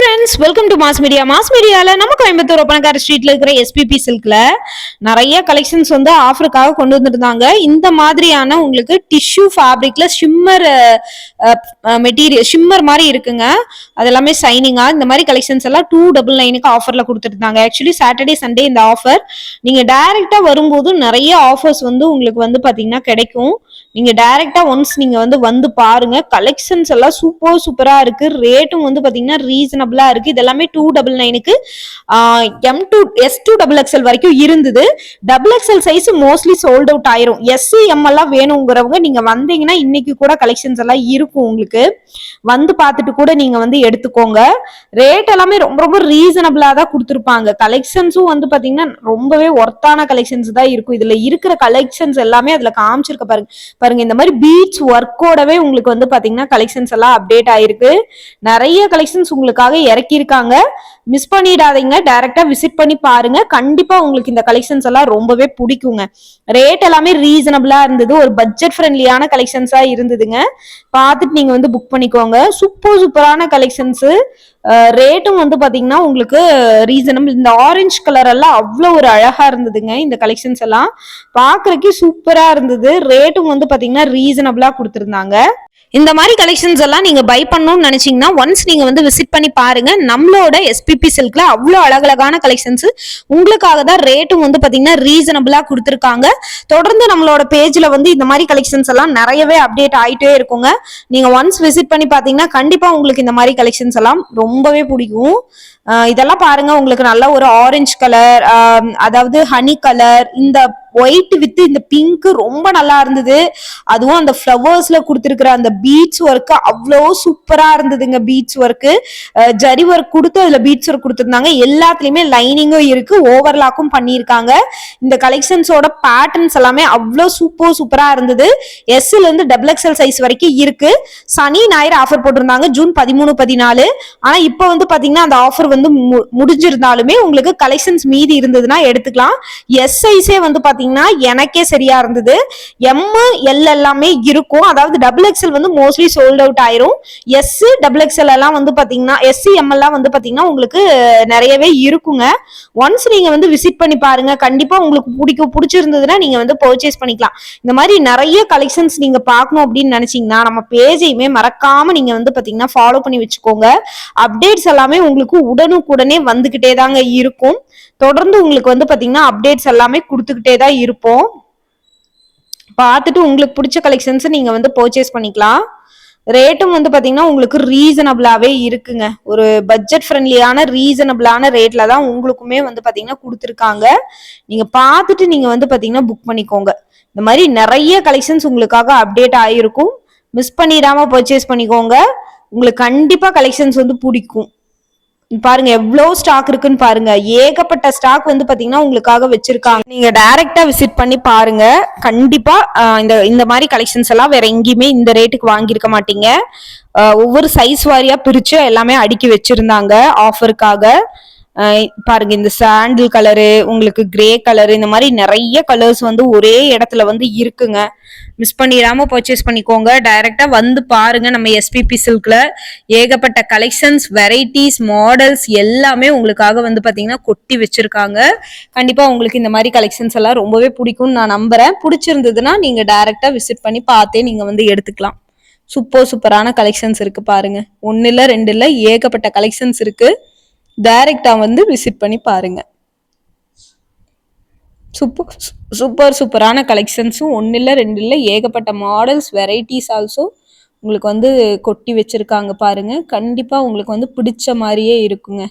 Friends, welcome to mass media. Mass மீடியால நம்ம கோயம்புத்தூர் ஒப்பனக்கார ஸ்ட்ரீட்ல இருக்கிற எஸ்பிபி சில்க்ல நிறைய கலெக்ஷன்ஸ் வந்து ஆஃபருக்காக கொண்டு வந்திருந்தாங்க. இந்த மாதிரியான உங்களுக்கு டிஷ்யூ ஃபேப்ரிக்ல ஷிம்மர் மெட்டீரியல் ஷிம்மர் மாதிரி இருக்குங்க. அது எல்லாமே சைனிங்கா இந்த மாதிரி கலெக்ஷன்ஸ் எல்லாம் 299க்கு ஆஃபர்ல கொடுத்துருந்தாங்க. ஆக்சுவலி சாட்டர்டே சண்டே இந்த ஆஃபர். நீங்க டைரக்டா வரும்போது நிறைய ஆஃபர்ஸ் வந்து உங்களுக்கு வந்து பாத்தீங்கன்னா கிடைக்கும். நீங்க டைரக்டா ஒன்ஸ் நீங்க வந்து பாருங்க. கலெக்ஷன்ஸ் எல்லாம் சூப்பரா இருக்கு. ரேட்டும் வந்து பாத்தீங்கன்னா ரீசனபிளா இருக்கு. இது எல்லாமே 299க்கு M2 S2XXL வரைக்கும் இருந்தது. XXL size mostly sold out ஆயிரும். SM எல்லாம் வேணுங்கிறவங்க நீங்க வந்தீங்கன்னா இன்னைக்கு கூட கலெக்ஷன்ஸ் எல்லாம் இருக்கும். உங்களுக்கு வந்து பார்த்துட்டு கூட நீங்க வந்து எடுத்துக்கோங்க. ரேட் எல்லாமே ரொம்ப ரீசனபிளா தான் கொடுத்துருப்பாங்க. கலெக்ஷன்ஸும் வந்து பாத்தீங்கன்னா ரொம்பவே ஒர்த்தான கலெக்ஷன்ஸ் தான் இருக்கும். இதுல இருக்கிற கலெக்ஷன்ஸ் எல்லாமே அதுல காமிச்சிருக்க பாருங்க. இந்த மாதிரி பீட்ஸ் ஒர்க்கோடவே உங்களுக்கு வந்து பாத்தீங்கன்னா கலெக்ஷன்ஸ் எல்லாம் அப்டேட் ஆயிருக்கு. நிறைய கலெக்ஷன்ஸ் உங்களுக்காக இறக்கியிருக்காங்க. மிஸ் பண்ணிடாதீங்க. டைரக்டா விசிட் பண்ணி பாருங்க. கண்டிப்பா உங்களுக்கு இந்த கலெக்ஷன்ஸ் எல்லாம் ரொம்பவே பிடிக்குங்க. ரேட் எல்லாமே ரீசனபிளா இருந்தது. ஒரு பட்ஜெட் ஃப்ரெண்ட்லியான கலெக்ஷன்ஸா இருந்ததுங்க. பார்த்துட்டு நீங்க வந்து புக் பண்ணிக்கோங்க. சூப்பரான கலெக்ஷன்ஸ். ரேட்டும் வந்து பாத்தீங்கன்னா உங்களுக்கு ரீசனபிள். இந்த ஆரஞ்சு கலர் எல்லாம் அவ்வளவு ஒரு அழகா இருந்ததுங்க. இந்த கலெக்ஷன்ஸ் எல்லாம் பாக்குறதுக்கு சூப்பரா இருந்தது. ரேட்டும் வந்து பாத்தீங்கன்னா ரீசனபிளா கொடுத்திருந்தாங்க. இந்த மாதிரி கலெக்ஷன்ஸ் எல்லாம் நீங்க பை பண்ணணும்னு நினைச்சீங்கன்னா ஒன்ஸ் நீங்க வந்து விசிட் பண்ணி பாருங்க. நம்மளோட எஸ்பிபி சில்க்ல அவ்வளவு அழகழகான கலெக்ஷன்ஸ் உங்களுக்காக தான். ரேட்டும் வந்து பாத்தீங்கன்னா ரீசனபிளா கொடுத்துருக்காங்க. தொடர்ந்து நம்மளோட பேஜ்ல வந்து இந்த மாதிரி கலெக்ஷன்ஸ் எல்லாம் நிறையவே அப்டேட் ஆயிட்டே இருக்குங்க. நீங்க ஒன்ஸ் விசிட் பண்ணி பாத்தீங்கன்னா கண்டிப்பா உங்களுக்கு இந்த மாதிரி கலெக்ஷன்ஸ் எல்லாம் ரொம்பவே பிடிக்கும். இதெல்லாம் பாருங்க. உங்களுக்கு நல்ல ஒரு ஆரஞ்சு கலர், அதாவது ஹனி கலர், இந்த ஒயிட் வித் இந்த பிங்க் ரொம்ப நல்லா இருந்தது. அதுவும் அந்த ஃப்ளவர்ஸ்ல கொடுத்துருக்கிற அந்த பீட்ஸ் ஒர்க் அவ்வளோ சூப்பரா இருந்ததுங்க. பீட்ஸ் ஒர்க், ஜரி ஒர்க் கொடுத்து அதுல பீட்ஸ் ஒர்க் கொடுத்துருந்தாங்க. எல்லாத்துலயுமே லைனிங்கும் இருக்கு, ஓவர்லாக்கும் பண்ணியிருக்காங்க. இந்த கலெக்ஷன்ஸோட பேட்டர்ன்ஸ் எல்லாமே அவ்வளோ சூப்பரா இருந்தது. எஸ்ல இருந்து XXL சைஸ் வரைக்கும் இருக்கு. சனி ஞாயிறு ஆஃபர் போட்டிருந்தாங்க ஜூன் 13, 14. ஆனா இப்போ வந்து பாத்தீங்கன்னா அந்த ஆஃபர் வந்து முடிஞ்சிருந்தாலுமே உங்களுக்கு கலெக்ஷன்ஸ் மீதி இருந்ததுன்னா எடுத்துக்கலாம். எஸ் சைஸே வந்து பாத்தீங்கன்னா எனக்கே சரியா இருந்தது. M L எல்லாமே இருக்கும். அதாவது XXL வந்து மோஸ்ட்லி சோல்ட் அவுட் ஆயிரும். S XXL எல்லாம் வந்து பாத்தீங்கன்னா SCM எல்லாம் வந்து பாத்தீங்கன்னா உங்களுக்கு நிறையவே இருக்குங்க. ஒன்ஸ் நீங்க வந்து விசிட் பண்ணி பாருங்க. கண்டிப்பா உங்களுக்கு பிடிச்சிருந்ததுன்னா நீங்க வந்து பர்ச்சேஸ் பண்ணிக்கலாம். இந்த மாதிரி நிறைய கலெக்ஷன்ஸ் நீங்க பார்க்கணும் அப்படின்னு நினைச்சீங்கன்னா நம்ம பேஜையுமே மறக்காம நீங்க வந்து பாத்தீங்கன்னா ஃபாலோ பண்ணி வச்சுக்கோங்க. அப்டேட்ஸ் எல்லாமே உங்களுக்கு உடனுக்குடனே வந்துகிட்டே தாங்க இருக்கும். தொடர்ந்து உங்களுக்கு வந்து பாத்தீங்கன்னா அப்டேட்ஸ் எல்லாமே கொடுத்துக்கிட்டே தான் இருப்போம். பார்த்துட்டு உங்களுக்கு பிடிச்ச கலெக்ஷன்ஸ் நீங்க வந்து பர்ச்சேஸ் பண்ணிக்கலாம். ரேட்டும் வந்து பாத்தீங்கன்னா உங்களுக்கு ரீசனபிளாவே இருக்குங்க. ஒரு பட்ஜெட் ஃப்ரெண்ட்லியான ரீசனபிளான ரேட்ல தான் உங்களுக்குமே வந்து பாத்தீங்கன்னா கொடுத்துருக்காங்க. நீங்க பார்த்துட்டு நீங்க வந்து பாத்தீங்கன்னா புக் பண்ணிக்கோங்க. இந்த மாதிரி நிறைய கலெக்ஷன்ஸ் உங்களுக்காக அப்டேட் ஆயிருக்கும். மிஸ் பண்ணிடாம பர்ச்சேஸ் பண்ணிக்கோங்க. உங்களுக்கு கண்டிப்பா கலெக்ஷன்ஸ் வந்து பிடிக்கும். பாருங்க எவ்வளவு ஸ்டாக் இருக்குன்னு பாருங்க. ஏகப்பட்ட ஸ்டாக் வந்து பாத்தீங்கன்னா உங்களுக்காக வச்சிருக்காங்க. நீங்க டைரக்டா விசிட் பண்ணி பாருங்க. கண்டிப்பா இந்த மாதிரி கலெக்ஷன்ஸ் எல்லாம் வேற எங்கேயுமே இந்த ரேட்டுக்கு வாங்கியிருக்க மாட்டீங்க. ஒவ்வொரு சைஸ் வாரியா பிரிச்சு எல்லாமே அடுக்கி வச்சிருந்தாங்க ஆஃபருக்காக. பாருங்க இந்த சாண்டில் கலரு, உங்களுக்கு கிரே கலரு, இந்த மாதிரி நிறைய கலர்ஸ் வந்து ஒரே இடத்துல வந்து இருக்குங்க. மிஸ் பண்ணிடாம பர்ச்சேஸ் பண்ணிக்கோங்க. டைரக்டா வந்து பாருங்க. நம்ம எஸ்பிபி சில்க்ல ஏகப்பட்ட கலெக்ஷன்ஸ், வெரைட்டிஸ், மாடல்ஸ் எல்லாமே உங்களுக்காக வந்து பாத்தீங்கன்னா கொட்டி வச்சிருக்காங்க. கண்டிப்பா உங்களுக்கு இந்த மாதிரி கலெக்ஷன்ஸ் எல்லாம் ரொம்பவே பிடிக்கும்னு நான் நம்புறேன். பிடிச்சிருந்ததுன்னா நீங்க டைரக்டா விசிட் பண்ணி பார்த்தே நீங்க வந்து எடுத்துக்கலாம். சூப்பரான கலெக்ஷன்ஸ் இருக்கு பாருங்க. 1 இல்ல 2 இல்ல ஏகப்பட்ட கலெக்ஷன்ஸ் இருக்கு. டைரக்டா வந்து விசிட் பண்ணி பாருங்க. சூப்பரான கலெக்ஷன்ஸும் 1 இல்ல 2 இல்ல ஏகப்பட்ட மாடல்ஸ், வெரைட்டிஸ் ஆல்சோ உங்களுக்கு வந்து கொட்டி வச்சிருக்காங்க பாருங்க. கண்டிப்பா உங்களுக்கு வந்து பிடிச்ச மாதிரியே இருக்குங்க.